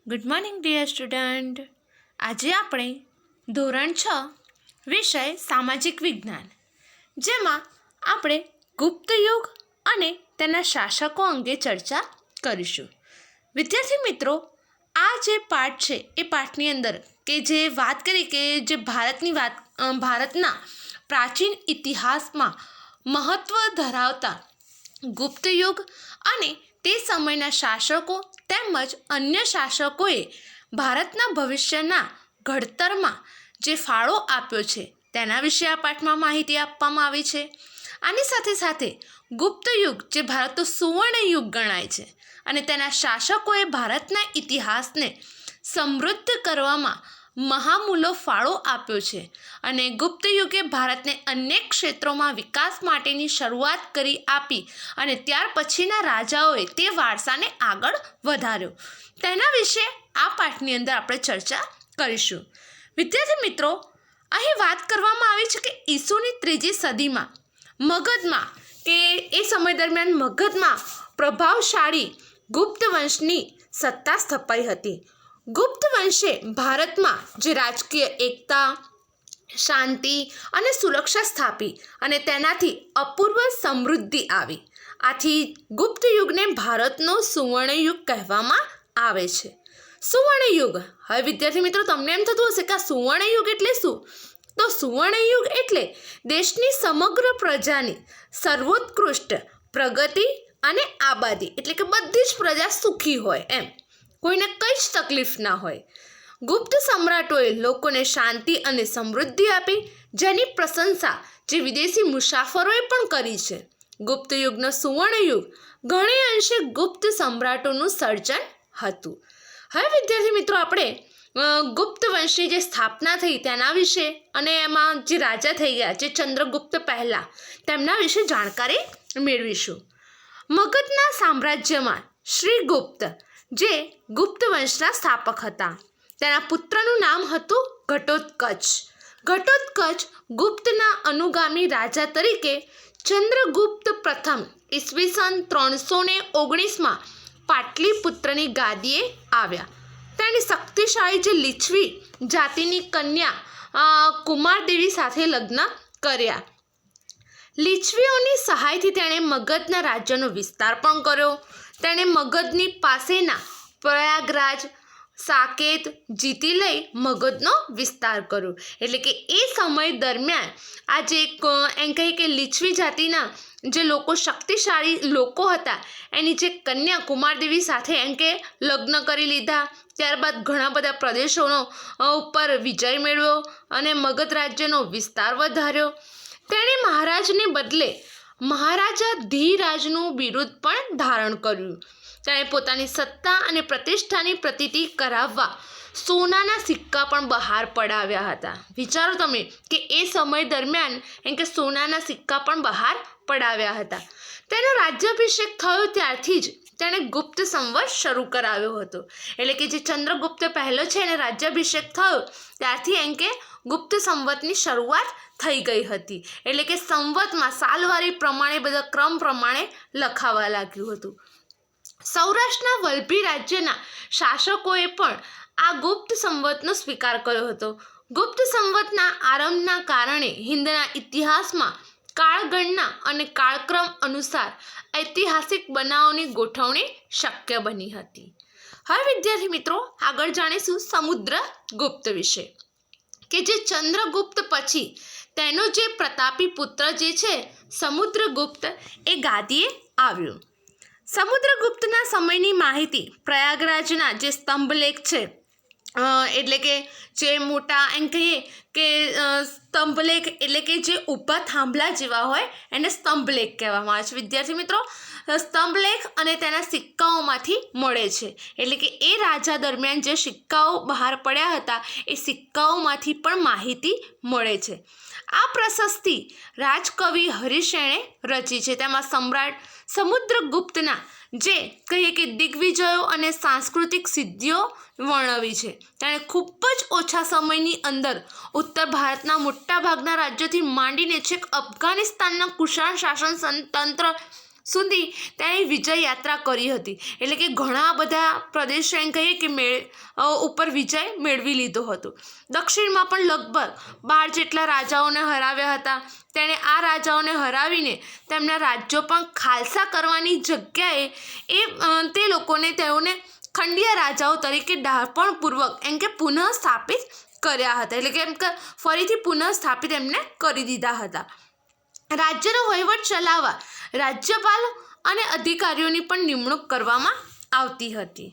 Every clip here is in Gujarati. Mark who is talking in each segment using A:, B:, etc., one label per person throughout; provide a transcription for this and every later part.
A: Good morning dear student. આજે આપણે ધોરણ 6 વિષય સામાજિક વિજ્ઞાન, જેમાં આપણે ગુપ્ત યુગ અને તેના શાસકો અંગે ચર્ચા કરીશું. વિદ્યાર્થી મિત્રો, આ જે પાઠ છે એ પાઠની અંદર કે જે વાત કરી કે જે ભારતના પ્રાચીન ઇતિહાસમાં મહત્ત્વ ધરાવતા ગુપ્ત યુગ અને તે સમયના શાસકો તેમજ અન્ય શાસકોએ ભારતના ભવિષ્યના ઘડતરમાં જે ફાળો આપ્યો છે તેના વિશે આ પાઠમાં માહિતી આપવામાં આવી છે. આની સાથે સાથે ગુપ્ત યુગ જે ભારતનો સુવર્ણ યુગ ગણાય છે અને તેના શાસકોએ ભારતના ઇતિહાસને સમૃદ્ધ કરવામાં મહામૂલો ફાળો આપ્યો છે અને ગુપ્ત યુગે ભારતને અનેક ક્ષેત્રોમાં વિકાસ માટેની શરૂઆત કરી આપી અને ત્યાર પછીના રાજાઓએ તે વારસાને આગળ વધાર્યો. તેના વિશે આ પાઠની અંદર આપણે ચર્ચા કરીશું. વિદ્યાર્થી મિત્રો, અહીં વાત કરવામાં આવી છે કે ઈસુની 3જી સદીમાં મગધમાં કે એ સમય દરમિયાન મગધમાં પ્રભાવશાળી ગુપ્ત વંશની સત્તા સ્થપાઈ હતી. ગુપ્ત વંશે ભારતમાં જે રાજકીય એકતા, શાંતિ અને સુરક્ષા સ્થાપી અને તેનાથી અપૂર્વ સમૃદ્ધિ આવી. આથી ગુપ્ત યુગને ભારતનો સુવર્ણ યુગ કહેવામાં આવે છે. સુવર્ણ યુગ, હવે વિદ્યાર્થી મિત્રો તમને એમ થતું હશે કે આ સુવર્ણ યુગ એટલે શું? તો સુવર્ણ યુગ એટલે દેશની સમગ્ર પ્રજાની સર્વોત્કૃષ્ટ પ્રગતિ અને આબાદી, એટલે કે બધી જ પ્રજા સુખી હોય, એમ કોઈને કંઈ જ તકલીફ ના હોય. ગુપ્ત સમ્રાટોએ લોકોને શાંતિ અને સમૃદ્ધિ આપી, જેની પ્રશંસા જે વિદેશી મુસાફરોએ પણ કરી છે. ગુપ્ત યુગનો સુવર્ણ યુગ ઘણે અંશે ગુપ્ત સમ્રાટોનું સર્જન હતું. હવે વિદ્યાર્થી મિત્રો, આપણે ગુપ્ત વંશની જે સ્થાપના થઈ તેના વિશે અને એમાં જે રાજા થઈ ગયા જે ચંદ્રગુપ્ત પહેલા, તેમના વિશે જાણકારી મેળવીશું. મગધના સામ્રાજ્યમાં શ્રીગુપ્ત જે ગુપ્ત વંશના સ્થાપક હતા, તેના પુત્રનું નામ હતું ઘટોત્કચ. ઘટોત્કચ ગુપ્તના અનુગામી રાજા તરીકે ચંદ્રગુપ્ત પ્રથમ ઈસવીસન 319માં પાટલીપુત્રની ગાદીએ આવ્યા. તેની શક્તિશાળી જે લીછવી જાતિની કન્યા કુમારદેવી સાથે લગ્ન કર્યા. લીછવીઓની સહાયથી તેણે મગધના રાજ્યનો વિસ્તાર પણ કર્યો. તેણે મગધની પાસેના પ્રયાગરાજ, સાકેત જીતી લઈ મગધનો વિસ્તાર કર્યો. એટલે કે એ સમય દરમિયાન આ જે એમ કહીએ કે લીછવી જાતિના જે લોકો શક્તિશાળી લોકો હતા એની જે કન્યા કુમારદેવી સાથે એમ કે લગ્ન કરી લીધા. ત્યારબાદ ઘણા બધા પ્રદેશોનો ઉપર વિજય મેળવ્યો અને મગધ રાજ્યનો વિસ્તાર વધાર્યો. તેણે મહારાજને બદલે મહારાજા ધીરાજનું બિરુદ પણ ધારણ કર્યું. તેણે પોતાની સત્તા અને પ્રતિષ્ઠાની પ્રતીતિ કરાવવા સોનાના સિક્કા પણ બહાર પડાવ્યા હતા. વિચારો તમે કે એ સમય દરમિયાન એમ કે સોનાના સિક્કા પણ બહાર પડાવ્યા હતા. તેનો રાજ્યાભિષેક થયો ત્યારથી જ તેણે ગુપ્ત સંવત શરૂ કરાવ્યો હતો. એટલે કે જે ચંદ્રગુપ્ત પહેલો છે એને રાજ્યાભિષેક થયો ત્યારથી એમ કે ગુપ્ત સંવતની શરૂઆત થઈ ગઈ હતી. એટલે કે સંવતમાં સાલવારી પ્રમાણે બધા ક્રમ પ્રમાણે લખાવા લાગ્યું હતું. સૌરાષ્ટ્રના વલભી રાજ્યના શાસકોએ પણ આ ગુપ્ત સંવતનો સ્વીકાર કર્યો હતો. ગુપ્ત સંવતના આરંભના કારણે હિંદના ઇતિહાસમાં કાળગણના અને કાળક્રમ અનુસાર ઐતિહાસિક બનાવોની ગોઠવણી શક્ય બની હતી. હવે વિદ્યાર્થી મિત્રો, આગળ જાણીશું સમુદ્રગુપ્ત વિશે કે જે ચંદ્રગુપ્ત પછી તેનો જે પ્રતાપી પુત્ર જે છે સમુદ્રગુપ્ત એ ગાદીએ આવ્યો. સમુદ્રગુપ્તના સમયની માહિતી પ્રયાગરાજના જે સ્તંભલેખ છે, એટલે કે જે મોટા એમ કહીએ કે સ્તંભલેખ એટલે કે જે ઊભા થાંભલા જેવા હોય એને સ્તંભલેખ કહેવામાં આવે છે. વિદ્યાર્થી મિત્રો, સ્તંભલેખ અને તેના સિક્કાઓમાંથી મળે છે. એટલે કે એ રાજા દરમિયાન જે સિક્કાઓ બહાર પડ્યા હતા એ સિક્કાઓમાંથી પણ માહિતી મળે છે. આ પ્રશસ્તિ રાજકવિ હરિસેણે રચી છે. તેમાં સમ્રાટ સમુદ્રગુપ્તના જે કહીએ કે દિગ્વિજયો અને સાંસ્કૃતિક સિદ્ધિઓ વર્ણવી છે. તેણે ખૂબ જ ઓછા સમયની અંદર ઉત્તર ભારતના મોટાભાગના રાજ્યોથી માંડીને છેક અફઘાનિસ્તાનના કુશાણ શાસન તંત્ર સુધી તેણે વિજય યાત્રા કરી હતી. એટલે કે ઘણા બધા પ્રદેશો એમ કહીએ કે ઉપર વિજય મેળવી લીધો હતો. દક્ષિણમાં પણ લગભગ 12 જેટલા રાજાઓને હરાવ્યા હતા. તેણે આ રાજાઓને હરાવીને તેમના રાજ્યો પણ ખાલસા કરવાની જગ્યાએ તે લોકોને તેઓને ખંડિયા રાજાઓ તરીકે ડાપણપૂર્વક એમ કે પુનઃ સ્થાપિત કર્યા હતા. એટલે કે એમ કે ફરીથી પુનઃ સ્થાપિત એમને કરી દીધા હતા. રાજ્યનો વહીવટ ચલાવવા રાજ્યપાલ અને અધિકારીઓની પણ નિમણૂક કરવામાં આવતી હતી.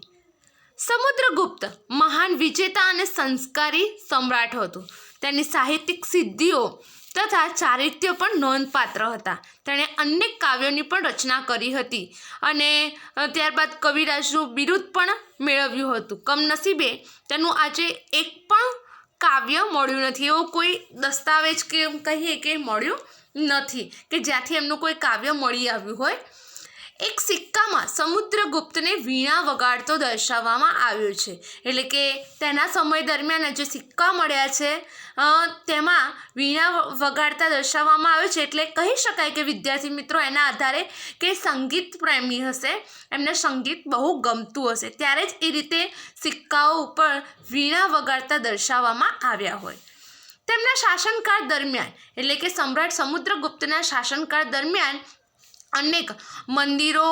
A: સમુદ્રગુપ્ત મહાન વિજેતા અને સંસ્કારી સમ્રાટ હતો. તેની સાહિત્યિક સિદ્ધિઓ તથા ચારિત્ર્ય પણ નોંધપાત્ર હતા. તેણે અનેક કાવ્યોની પણ રચના કરી હતી અને ત્યારબાદ કવિરાજનું બિરુદ પણ મેળવ્યું હતું. કમનસીબે તેનું આજે એક પણ કાવ્ય મળ્યું નથી. એવો કોઈ દસ્તાવેજ કે કહીએ કે મળ્યું નથી કે જ્યાંથી એમનું કોઈ કાવ્ય મળી આવ્યું હોય. એક સિક્કામાં સમુદ્રગુપ્તને વીણા વગાડતો દર્શાવવામાં આવ્યો છે. એટલે કે તેના સમય દરમિયાન જે સિક્કા મળ્યા છે તેમાં વીણા વગાડતા દર્શાવવામાં આવ્યો છે. એટલે કહી શકાય કે વિદ્યાર્થી મિત્રો એના આધારે કે સંગીત પ્રેમી હશે, એમને સંગીત બહુ ગમતું હશે, ત્યારે જ એ રીતે સિક્કાઓ ઉપર વીણા વગાડતા દર્શાવવામાં આવ્યા હોય. તેમના શાસનકાળ દરમિયાન એટલે કે સમ્રાટ સમુદ્રગુપ્તના શાસનકાળ દરમિયાન અનેક મંદિરો,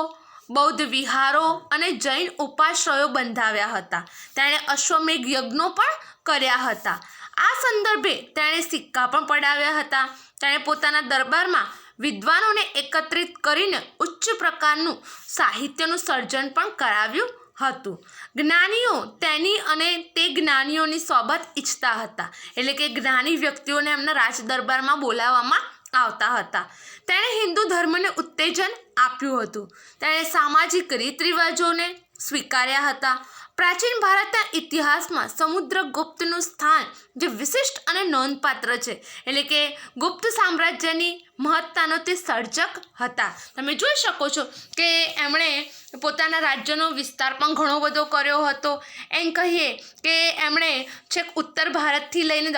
A: બૌદ્ધ વિહારો અને જૈન ઉપાશ્રયો બંધાવ્યા હતા. તેણે અશ્વમેઘ યજ્ઞો પણ કર્યા હતા. આ સંદર્ભે તેણે સિક્કા પણ પડાવ્યા હતા. તેણે પોતાના દરબારમાં વિદ્વાનોને એકત્રિત કરીને ઉચ્ચ પ્રકારનું સાહિત્યનું સર્જન પણ કરાવ્યું હતું. જ્ઞાનીઓ તેની અને તે જ્ઞાનીઓની સોબત ઈચ્છતા હતા. એટલે કે જ્ઞાની વ્યક્તિઓને એમના રાજ દરબારમાં બોલાવવામાં આવતા હતા. તેણે હિન્દુ ધર્મને ઉત્તેજન આપ્યું હતું. તેણે સામાજિક રીત રિવાજોને સ્વીકાર્યા હતા. પ્રાચીન ભારતના ઇતિહાસમાં સમુદ્રગુપ્તનું સ્થાન જે વિશિષ્ટ અને નોંધપાત્ર છે. એટલે કે ગુપ્ત સામ્રાજ્યની મહત્તાનો તે સર્જક હતા. તમે જોઈ શકો છો કે એમણે પોતાના રાજ્યનો વિસ્તાર પણ ઘણો બધો કર્યો હતો. એમ કહીએ કે એમણે છેક ઉત્તર ભારતથી લઈને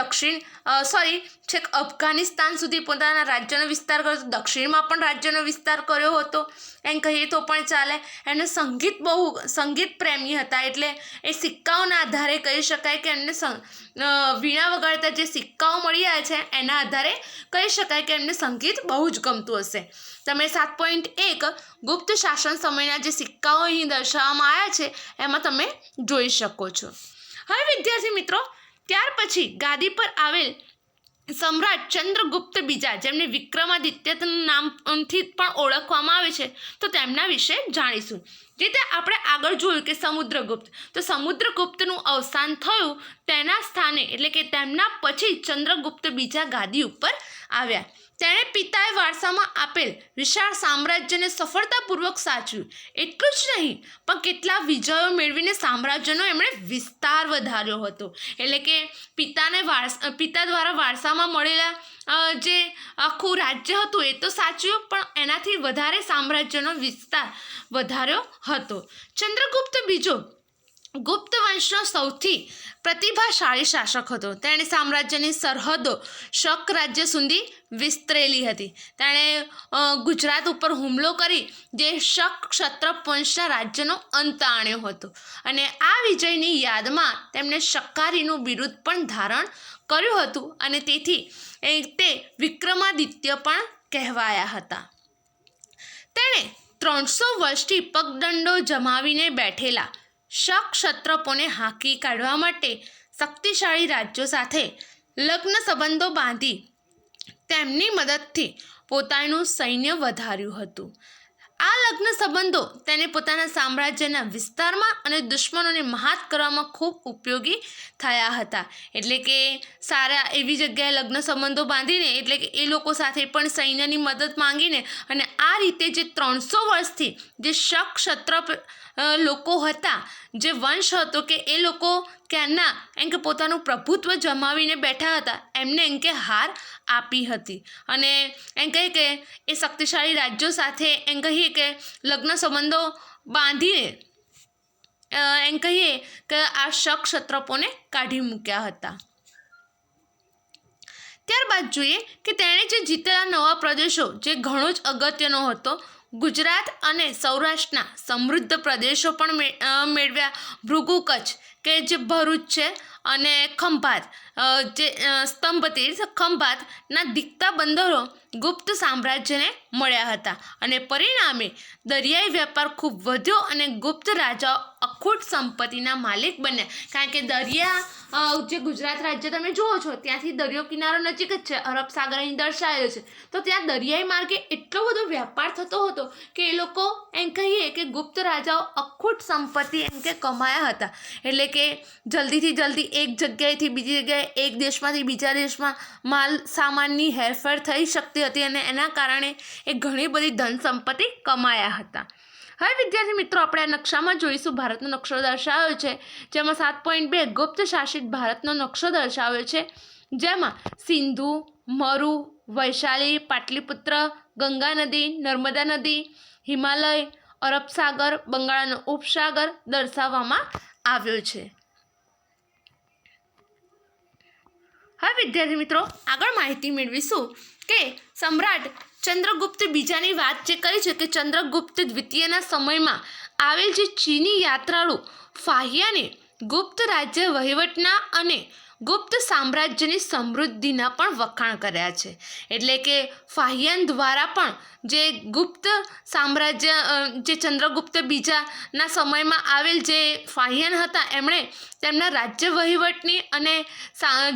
A: છેક અફઘાનિસ્તાન સુધી પોતાના રાજ્યનો વિસ્તાર કર્યો હતો. દક્ષિણમાં પણ રાજ્યનો વિસ્તાર કર્યો હતો એમ કહીએ તો પણ ચાલે. એમને સંગીત પ્રેમી હતા. એટલે એ સિક્કાઓના આધારે કહી શકાય કે એમને વીણા વગાડતા જે સિક્કાઓ મળ્યા છે એના આધારે કહી શકાય કે એમને સંગીત બહુ જ ગમતું હશે. તમે 7.1 ગુપ્ત શાસન સમયના જે સિક્કાઓ અહીં દર્શાવવામાં આવ્યા છે એમાં તમે જોઈ શકો છો. હવે વિદ્યાર્થી મિત્રો, ત્યાર પછી ગાદી પર આવેલ સમ્રાટ ચંદ્રગુપ્ત બીજા, જેમને વિક્રમાદિત્યના નામથી પણ ઓળખવામાં આવે છે, તો તેમના વિશે જાણીશું. રીતે આપણે આગળ જોયું કે સમુદ્રગુપ્તનું અવસાન થયું, તેના સ્થાને એટલે કે તેમના પછી ચંદ્રગુપ્ત બીજા ગાદી ઉપર આવ્યા. તેણે પિતાએ વારસામાં આપેલ વિશાળ સામ્રાજ્યને સફળતાપૂર્વક સાચવ્યું. એટલું જ નહીં પણ કેટલા વિજયો મેળવીને સામ્રાજ્યનો એમણે વિસ્તાર વધાર્યો હતો. એટલે કે પિતા દ્વારા વારસામાં મળેલા જે આખું રાજ્ય હતું એ તો સાચવ્યું, પણ એનાથી વધારે સામ્રાજ્યનો વિસ્તાર વધાર્યો હતો. ચંદ્રગુપ્ત બીજો ગુપ્ત વંશનો સૌથી પ્રતિભાશાળી શાસક હતો. તેણે સામ્રાજ્યની સરહદો શક રાજ્ય સુધી વિસ્તરેલી હતી. તેણે ગુજરાત ઉપર હુમલો કરી જે શક ક્ષત્રપ વંશના રાજ્યનો અંત આણ્યો હતો અને આ વિજયની યાદમાં તેમણે શકારીનું બિરુદ પણ ધારણ કર્યું હતું અને તેથી તે વિક્રમાદિત્ય પણ કહેવાયા હતા. તેણે 300 વર્ષથી પગદંડો જમાવીને બેઠેલા શક ક્ષત્રપોને હાંકી કાઢવા માટે શક્તિશાળી રાજ્યો સાથે લગ્ન સંબંધો બાંધી તેમની મદદથી પોતાનું સૈન્ય વધાર્યું હતું. આ લગ્ન સંબંધો તેને પોતાના સામ્રાજ્યના વિસ્તારમાં અને દુશ્મનોને માત કરવામાં ખૂબ ઉપયોગી થયા હતા. એટલે કે સારા એવી જગ્યાએ લગ્ન સંબંધો બાંધીને એટલે કે એ લોકો સાથે પણ સૈન્યની મદદ માંગીને અને આ રીતે જે 300 વર્ષથી જે શક ક્ષત્રપ લોકો હતા, જે વંશ હતો કે એ લોકો ક્યારના એમ કે પોતાનું પ્રભુત્વ જમાવીને બેઠા હતા, એમને એમ કે હાર આપી હતી અને એમ કહે કે એ શક્તિશાળી રાજ્યો સાથે એમ કહીએ કે લગ્ન સંબંધો બાંધીને એમ કહીએ કે આ શક ક્ષત્રપોને કાઢી મૂક્યા હતા. ત્યારબાદ જોઈએ કે તેણે જે જીતેલા નવા પ્રદેશો જે ઘણો જ અગત્યનો હતો, ગુજરાત અને સૌરાષ્ટ્રના સમૃદ્ધ પ્રદેશો પણ મેળવ્યા. ભૃગુ કચ્છ કે જે ભરૂચ છે અને ખંભાત જે સ્તંભ તીર્થ ખંભાતના દીકતા બંદરો ગુપ્ત સામ્રાજ્યને મળ્યા હતા અને પરિણામે દરિયાઈ વેપાર ખૂબ વધ્યો અને ગુપ્ત રાજાઓ અખૂટ સંપત્તિના માલિક બન્યા. કારણ કે દરિયા જે ગુજરાત રાજ્ય તમે જુઓ છો ત્યાંથી દરિયો કિનારો નજીક જ છે, અરબ સાગર અહીં દર્શાવેલો છે. તો ત્યાં દરિયાઈ માર્ગે એટલો બધો વેપાર થતો હતો કે એ લોકો એમ કહીએ કે ગુપ્ત રાજાઓ અખૂટ સંપત્તિ એમ કે કમાયા હતા. એટલે કે જલ્દીથી જલ્દી એક જગ્યાએથી બીજી જગ્યાએ, એક દેશમાંથી બીજા દેશમાં માલ સામાનની હેરફેર થઈ શકતી હતી અને એના કારણે એ ઘણી બધી ધન સંપત્તિ કમાયા હતા. હવે વિદ્યાર્થી મિત્રો, આપણે આ નકશામાં જોઈશું ભારતનો નકશો દર્શાવ્યો છે, જેમાં 7.2 ગુપ્ત શાસિત ભારતનો નકશો દર્શાવ્યો છે, જેમાં સિંધુ, મરુ, વૈશાલી, પાટલીપુત્ર, ગંગા નદી, નર્મદા નદી, હિમાલય, અરબ સાગર, બંગાળનો ઉપસાગર દર્શાવવામાં આવ્યો છે. હવે વિદ્યાર્થી મિત્રો, આગળ માહિતી મેળવીશું કે સમ્રાટ ચંદ્રગુપ્ત બીજાની વાત જે કરી છે કે ચંદ્રગુપ્ત દ્વિતીયના સમયમાં આવેલ જે ચીની યાત્રાળુ ફાહિયાને ગુપ્ત રાજ્ય વહીવટના અને ગુપ્ત સામ્રાજ્યની સમૃદ્ધિના પણ વખાણ કર્યા છે. એટલે કે ફાહિયાન દ્વારા પણ જે ગુપ્ત સામ્રાજ્ય જે ચંદ્રગુપ્ત બીજાના સમયમાં આવેલ જે ફાહિયાન હતા એમણે તેમના રાજ્ય વહીવટની અને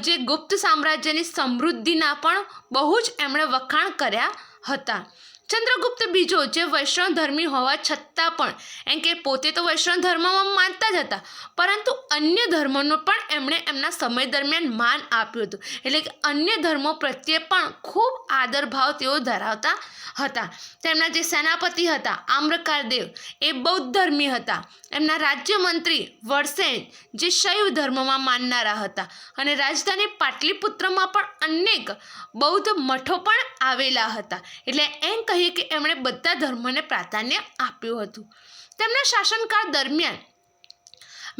A: જે ગુપ્ત સામ્રાજ્યની સમૃદ્ધિના પણ બહુ જ એમણે વખાણ કર્યા હતા. ચંદ્રગુપ્ત બીજો જે વૈષ્ણવ ધર્મી હોવા છતાં પણ એમ કે પોતે તો વૈષ્ણવ ધર્મમાં માનતા જ હતા, પરંતુ અન્ય ધર્મોનો પણ એમણે એમના સમય દરમિયાન માન આપ્યું હતું. એટલે કે અન્ય ધર્મો પ્રત્યે પણ ખૂબ આદરભાવ તેઓ ધરાવતા હતા. તેમના જે સેનાપતિ હતા આમ્રકારદેવ એ બૌદ્ધ ધર્મી હતા. એમના રાજ્યમંત્રી વરસેન જે શૈવ ધર્મમાં માનનારા હતા અને રાજધાની પાટલીપુત્રમાં પણ અનેક બૌદ્ધ મઠો પણ આવેલા હતા. એટલે એમ કહીએ કે એમણે બધા ધર્મોને પ્રાધાન્ય આપ્યું હતું. તેમના શાસનકાળ દરમિયાન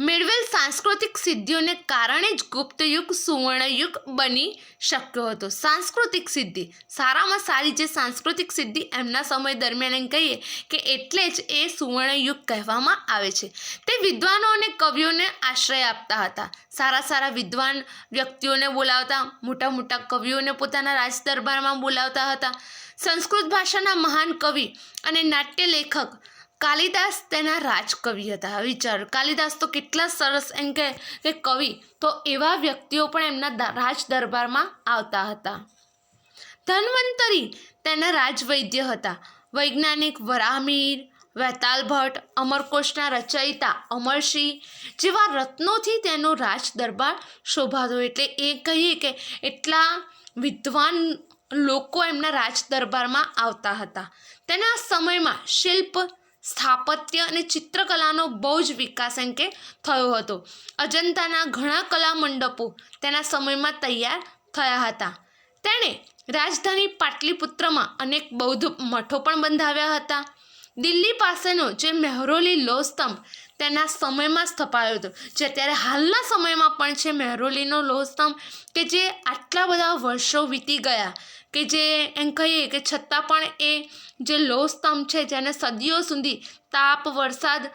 A: મેળવેલ સાંસ્કૃતિક સિદ્ધિઓને કારણે જ ગુપ્ત યુગ સુવર્ણ યુગ બની શક્યો હતો. સાંસ્કૃતિક સિદ્ધિ, સારામાં સારી જે સાંસ્કૃતિક સિદ્ધિ એમના સમય દરમિયાન એમ કહીએ કે એટલે જ એ સુવર્ણ યુગ કહેવામાં આવે છે. તે વિદ્વાનો અને કવિઓને આશ્રય આપતા હતા. સારા સારા વિદ્વાન વ્યક્તિઓને બોલાવતા, મોટા મોટા કવિઓને પોતાના રાજ દરબારમાં બોલાવતા હતા. સંસ્કૃત ભાષાના મહાન કવિ અને નાટ્ય લેખક કાલિદાસ તેના રાજકવિ હતા. વિચારો, કાલિદાસ તો કેટલા સરસ એમ કે કવિ, તો એવા વ્યક્તિઓ પણ એમના રાજ દરબારમાં આવતા હતા. ધન્વંતરી તેના રાજવૈદ્ય હતા. વૈજ્ઞાનિક વરાહમિહિર, વૈતાલ ભટ્ટ, અમરકોશના રચયિતા અમરસિંહ જેવા રત્નોથી તેનો રાજ દરબાર શોભાતો. એટલે એ કહીએ કે એટલા વિદ્વાન લોકો એમના રાજ દરબારમાં આવતા હતા. તેના સમયમાં શિલ્પ, સ્થાપત્ય અને ચિત્રકલાનો બહુ જ વિકાસ એમ કે થયો હતો. અજંતાના ઘણા કલા મંડપો તેના સમયમાં તૈયાર થયા હતા. તેણે રાજધાની પાટલીપુત્રમાં અનેક બૌદ્ધ મઠો પણ બંધાવ્યા હતા. દિલ્હી પાસેનો જે મહેરૌલી લોહ સ્તંભ તેના સમયમાં સ્થપાયો હતો, જે અત્યારે હાલના સમયમાં પણ છે મહેરૌલીનો લોહ સ્તંભ, કે જે આટલા બધા વર્ષો વીતી ગયા કે જે એમ કહીએ કે છતાં પણ એ જે લોહ સ્તંભ છે જેને સદીઓ સુધી તાપ, વરસાદ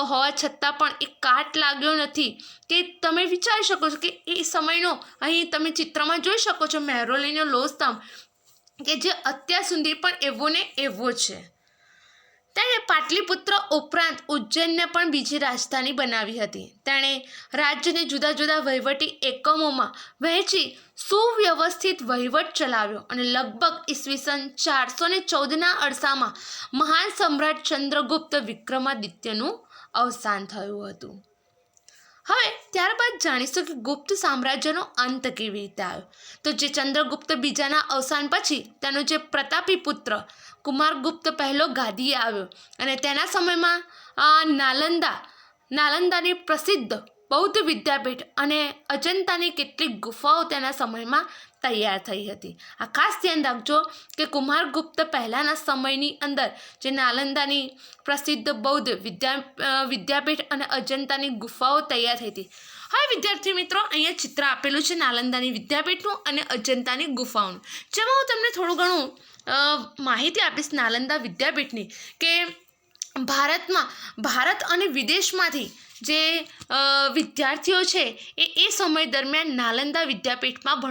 A: હોવા છતાં પણ એ કાટ લાગ્યો નથી. કે તમે વિચારી શકો છો કે એ સમયનો અહીં તમે ચિત્રમાં જોઈ શકો છો મહેરૌલીનો લોહ સ્તંભ કે જે અત્યાર સુધી પણ એવો ને એવો છે. તેણે પાટલીપુત્ર ઉપરાંત ઉજ્જૈનને પણ બીજી રાજધાની બનાવી હતી. તેણે રાજ્યને જુદા જુદા વહીવટી એકમોમાં વહેંચી સુવ્યવસ્થિત વહીવટ ચલાવ્યો અને લગભગ ઈસવીસન 414ના અરસામાં મહાન સમ્રાટ ચંદ્રગુપ્ત વિક્રમાદિત્યનું અવસાન થયું હતું. હવે ત્યારબાદ જાણીશું કે ગુપ્ત સામ્રાજ્યનો અંત કેવી રીતે આવ્યો. તો જે ચંદ્રગુપ્ત બીજાના અવસાન પછી તેનો જે પ્રતાપી પુત્ર કુમારગુપ્ત પહેલો ગાદીએ આવ્યો અને તેના સમયમાં નાલંદાની પ્રસિદ્ધ બૌદ્ધ વિદ્યાપીઠ અને અજંતાની કેટલીક ગુફાઓ તેના સમયમાં તૈયાર થઈ હતી. આ ખાસ ધ્યાન રાખજો કે કુમારગુપ્ત પહેલાંના સમયની અંદર જે નાલંદાની પ્રસિદ્ધ બૌદ્ધ વિદ્યાપીઠ અને અજંતાની ગુફાઓ તૈયાર થઈ હતી. હવે વિદ્યાર્થી મિત્રો, અહીંયા ચિત્ર આપેલું છે નાલંદાની વિદ્યાપીઠનું અને અજંતાની ગુફાઓનું, જેમાં હું તમને થોડું ઘણું માહિતી આપીશ નાલંદા વિદ્યાપીઠની કે ભારત અને વિદેશમાંથી જે વિદ્યાર્થીઓ છે એ સમય દરમિયાન નાલંદા વિદ્યાપીઠમાં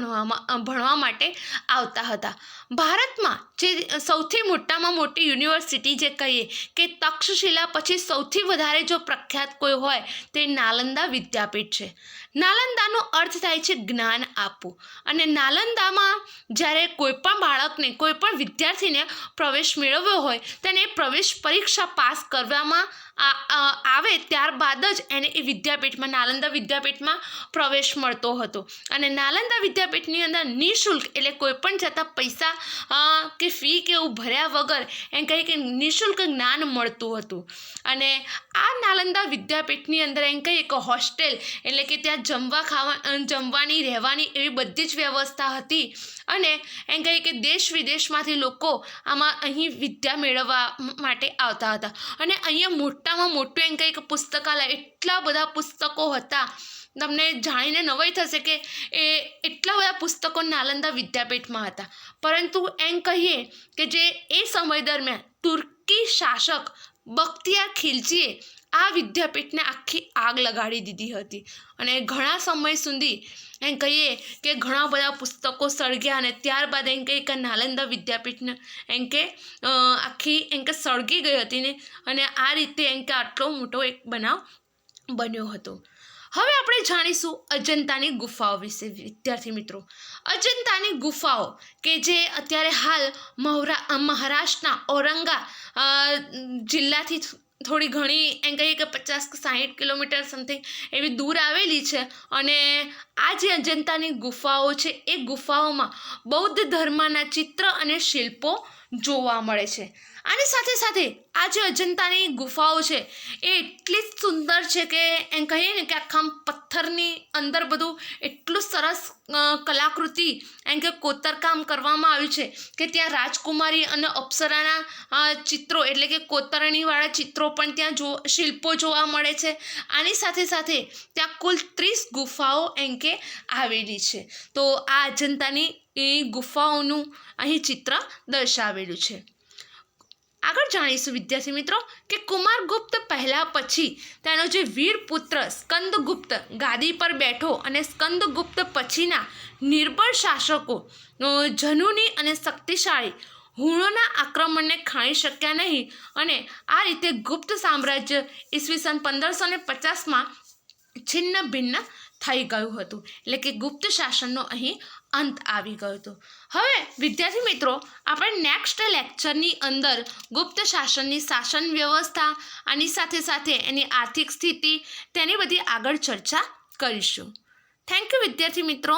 A: ભણવા માટે આવતા હતા. ભારતમાં જે સૌથી મોટામાં મોટી યુનિવર્સિટી જે કહીએ કે તક્ષશિલા પછી સૌથી વધારે જો પ્રખ્યાત કોઈ હોય તે નાલંદા વિદ્યાપીઠ છે. નાલંદાનો અર્થ થાય છે જ્ઞાન આપવું, અને નાલંદામાં જ્યારે કોઈ પણ બાળકને, કોઈ પણ વિદ્યાર્થીને પ્રવેશ મેળવ્યો હોય તેને પ્રવેશ પરીક્ષા પાસ કરવામાં આવે ત્યારબાદ જ એને એ વિદ્યાપીઠમાં, નાલંદા વિદ્યાપીઠમાં પ્રવેશ મળતો હતો. અને નાલંદા વિદ્યાપીઠની અંદર નિઃશુલ્ક, એટલે કોઈ પણ જતા પૈસા કે ફી કે એવું ભર્યા વગર એમ કહે કે નિઃશુલ્ક જ્ઞાન મળતું હતું. અને આ નાલંદા વિદ્યાપીઠની અંદર એમ કહીએ કે હોસ્ટેલ, એટલે કે ત્યાં જમવાની, રહેવાની એવી બધી જ વ્યવસ્થા હતી. અને એમ કહીએ કે દેશ વિદેશમાંથી લોકો અહીં વિદ્યા મેળવવા માટે આવતા હતા. અને અહીંયા મોટામાં મોટું એમ કહીએ કે પુસ્તકાલય, એટલા બધા પુસ્તકો હતા. તમને જાણીને નવાઈ થશે કે એટલા બધા પુસ્તકો નાલંદા વિદ્યાપીઠમાં હતા. પરંતુ એમ કહીએ કે જે એ સમય દરમિયાન તુર્કી શાસક બખ્તિયાર ખિલજીએ આ વિદ્યાપીઠને આખી આગ લગાડી દીધી હતી. અને ઘણા સમય સુધી એમ કહીએ કે ઘણા બધા પુસ્તકો સળગ્યા, અને ત્યારબાદ એમ કહીએ કે નાલંદા વિદ્યાપીઠને એમ કે આખી એમ કે સળગી ગઈ હતી ને. અને આ રીતે એમ કે આટલો મોટો એક બનાવ બન્યો હતો. હવે આપણે જાણીશું અજંતાની ગુફાઓ વિશે વિદ્યાર્થી મિત્રો. અજંતાની ગુફાઓ કે જે અત્યારે હાલ મહારાષ્ટ્રના ઔરંગા જિલ્લાથી થોડી ઘણી એમ કહીએ કે 50-60 કિલોમીટર સમથિંગ એવી દૂર આવેલી છે. અને આ જે અજંતાની ગુફાઓ છે એ ગુફાઓમાં બૌદ્ધ ધર્મના ચિત્ર અને શિલ્પો જોવા મળે છે. આની સાથે સાથે આ જે અજંતાની ગુફાઓ છે એ એટલી જ સુંદર છે કે એમ કહીએ ને કે આખા પથ્થરની અંદર બધું એટલું સરસ કલાકૃતિ એમ કે કોતરકામ કરવામાં આવ્યું છે કે ત્યાં રાજકુમારી અને અપ્સરાના ચિત્રો, એટલે કે કોતરણીવાળા ચિત્રો પણ ત્યાં શિલ્પો જોવા મળે છે. આની સાથે સાથે ત્યાં કુલ 30 ગુફાઓ એમ કે આવેલી છે. તો આ અજંતાની એ ગુફાઓનું અહીં ચિત્ર દર્શાવેલું છે. આગળ જાણીશું વિદ્યાર્થી મિત્રો કે કુમારગુપ્ત પહેલાં પછી તેનો જે વીર પુત્ર સ્કંદગુપ્ત ગાદી પર બેઠો, અને સ્કંદગુપ્ત પછીના નિર્બળ શાસકો જનુની અને શક્તિશાળી હુણોના આક્રમણને ખાણી શક્યા નહીં. અને આ રીતે ગુપ્ત સામ્રાજ્ય ઈસવીસન 1550માં છિન્ન ભિન્ન થઈ ગયું હતું. એટલે કે ગુપ્ત શાસનનો અહીં અંત આવી ગયો હતો. હવે વિદ્યાર્થી મિત્રો, આપણે નેક્સ્ટ લેક્ચરની અંદર ગુપ્ત શાસનની શાસન વ્યવસ્થા, આની સાથે સાથે એની આર્થિક સ્થિતિ, તેની બધી આગળ ચર્ચા કરીશું. થેન્ક યુ વિદ્યાર્થી મિત્રો.